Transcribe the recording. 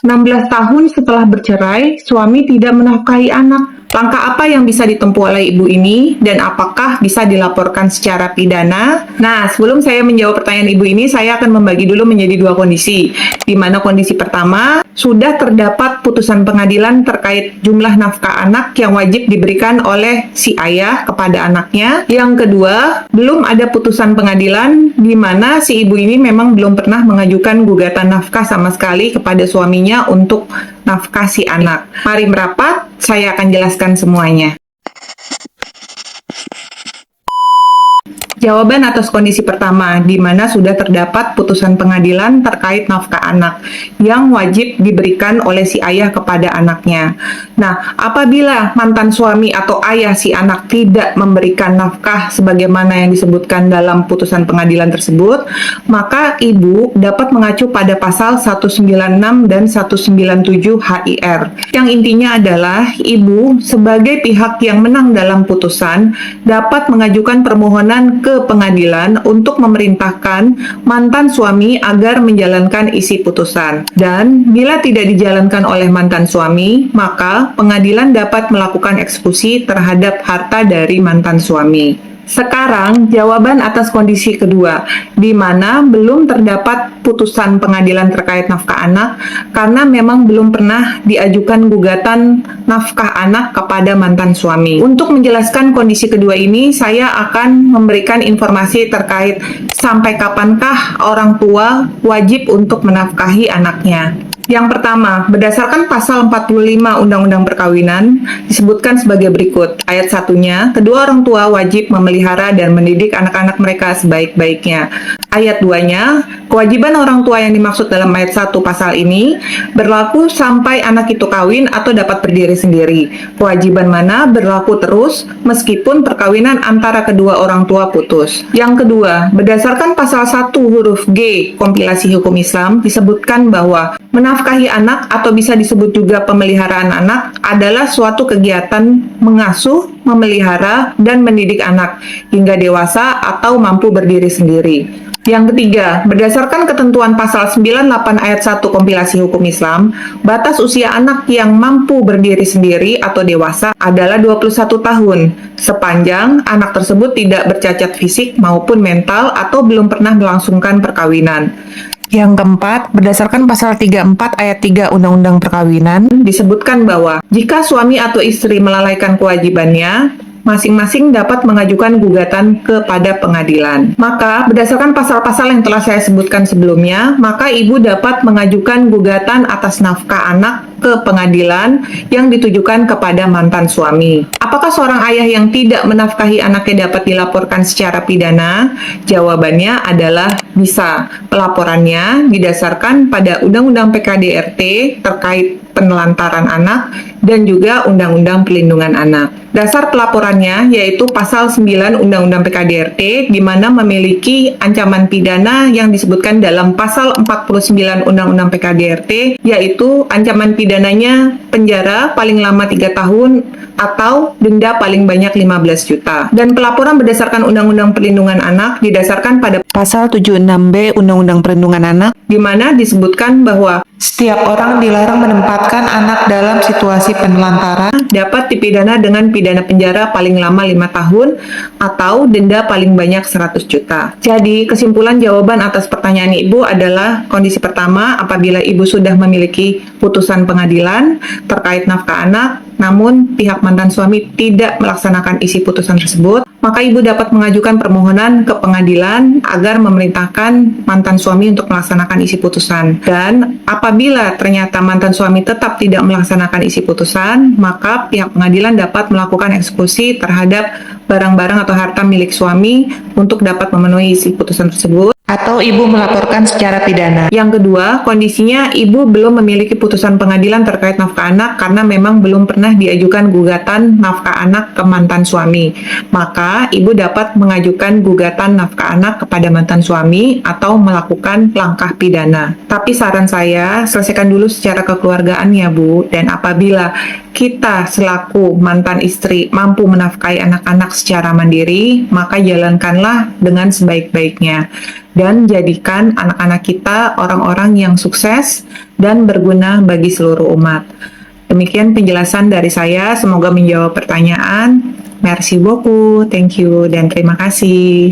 16 tahun setelah bercerai, suami tidak menafkahi anak. Langkah apa yang bisa ditempuh oleh ibu ini dan apakah bisa dilaporkan secara pidana? Nah, sebelum saya menjawab pertanyaan ibu ini, saya akan membagi dulu menjadi dua kondisi. Di mana kondisi pertama, sudah terdapat putusan pengadilan terkait jumlah nafkah anak yang wajib diberikan oleh si ayah kepada anaknya. Yang kedua, belum ada putusan pengadilan di mana si ibu ini memang belum pernah mengajukan gugatan nafkah sama sekali kepada suaminya untuk nafkah si anak. Mari merapat, saya akan jelaskan semuanya. Jawaban atas kondisi pertama, di mana sudah terdapat putusan pengadilan terkait nafkah anak yang wajib diberikan oleh si ayah kepada anaknya. Nah, apabila mantan suami atau ayah si anak tidak memberikan nafkah sebagaimana yang disebutkan dalam putusan pengadilan tersebut, maka ibu dapat mengacu pada pasal 196 dan 197 HIR. Yang intinya adalah ibu sebagai pihak yang menang dalam putusan dapat mengajukan permohonan ke pengadilan untuk memerintahkan mantan suami agar menjalankan isi putusan. Dan bila tidak dijalankan oleh mantan suami, maka pengadilan dapat melakukan eksekusi terhadap harta dari mantan suami. Sekarang, jawaban atas kondisi kedua, di mana belum terdapat putusan pengadilan terkait nafkah anak karena memang belum pernah diajukan gugatan nafkah anak kepada mantan suami. Untuk menjelaskan kondisi kedua ini, saya akan memberikan informasi terkait sampai kapankah orang tua wajib untuk menafkahi anaknya. Yang pertama, berdasarkan pasal 45 Undang-Undang Perkawinan disebutkan sebagai berikut. Ayat 1-nya, kedua orang tua wajib memelihara dan mendidik anak-anak mereka sebaik-baiknya. Ayat 2-nya, kewajiban orang tua yang dimaksud dalam ayat 1 pasal ini berlaku sampai anak itu kawin atau dapat berdiri sendiri. Kewajiban mana berlaku terus meskipun perkawinan antara kedua orang tua putus. Yang kedua, berdasarkan pasal 1 huruf G kompilasi hukum Islam disebutkan bahwa menafkahi anak atau bisa disebut juga pemeliharaan anak adalah suatu kegiatan mengasuh, memelihara, dan mendidik anak hingga dewasa atau mampu berdiri sendiri. Yang ketiga, berdasarkan ketentuan pasal 98 ayat 1 kompilasi hukum Islam, batas usia anak yang mampu berdiri sendiri atau dewasa adalah 21 tahun, sepanjang anak tersebut tidak bercacat fisik maupun mental atau belum pernah melangsungkan perkawinan. Yang keempat, berdasarkan pasal 34 ayat 3 Undang-Undang Perkawinan, disebutkan bahwa jika suami atau istri melalaikan kewajibannya, masing-masing dapat mengajukan gugatan kepada pengadilan. Maka, berdasarkan pasal-pasal yang telah saya sebutkan sebelumnya, maka ibu dapat mengajukan gugatan atas nafkah anak ke pengadilan yang ditujukan kepada mantan suami. Apakah seorang ayah yang tidak menafkahi anaknya dapat dilaporkan secara pidana? Jawabannya adalah bisa. Pelaporannya didasarkan pada Undang-Undang PKDRT terkait penelantaran anak dan juga Undang-Undang Perlindungan Anak. Dasar pelaporannya yaitu pasal 9 Undang-Undang PKDRT di mana memiliki ancaman pidana yang disebutkan dalam pasal 49 Undang-Undang PKDRT yaitu ancaman pidananya penjara paling lama 3 tahun atau denda paling banyak 15 juta. Dan pelaporan berdasarkan Undang-Undang Perlindungan Anak didasarkan pada pasal 76B Undang-Undang Perlindungan Anak di mana disebutkan bahwa setiap orang dilarang menempatkan anak dalam situasi penelantaran dapat dipidana dengan pidana penjara paling lama 5 tahun atau denda paling banyak 100 juta. Jadi, kesimpulan jawaban atas pertanyaan Ibu adalah kondisi pertama, apabila Ibu sudah memiliki putusan pengadilan terkait nafkah anak, namun pihak mantan suami tidak melaksanakan isi putusan tersebut, maka Ibu dapat mengajukan permohonan ke pengadilan agar memerintahkan mantan suami untuk melaksanakan isi putusan. Dan apabila ternyata mantan suami tetap tidak melaksanakan isi putusan, maka pihak pengadilan dapat melakukan eksekusi terhadap barang-barang atau harta milik suami untuk dapat memenuhi isi putusan tersebut. Atau ibu melaporkan secara pidana. Yang kedua, kondisinya ibu belum memiliki putusan pengadilan terkait nafkah anak karena memang belum pernah diajukan gugatan nafkah anak ke mantan suami. Maka, ibu dapat mengajukan gugatan nafkah anak kepada mantan suami atau melakukan langkah pidana. Tapi saran saya, selesaikan dulu secara kekeluargaan ya Bu. Dan apabila kita selaku mantan istri mampu menafkahi anak-anak secara mandiri, maka jalankanlah dengan sebaik-baiknya. dan jadikan anak-anak kita orang-orang yang sukses dan berguna bagi seluruh umat. Demikian penjelasan dari saya, semoga menjawab pertanyaan. Merci beaucoup, thank you, dan terima kasih.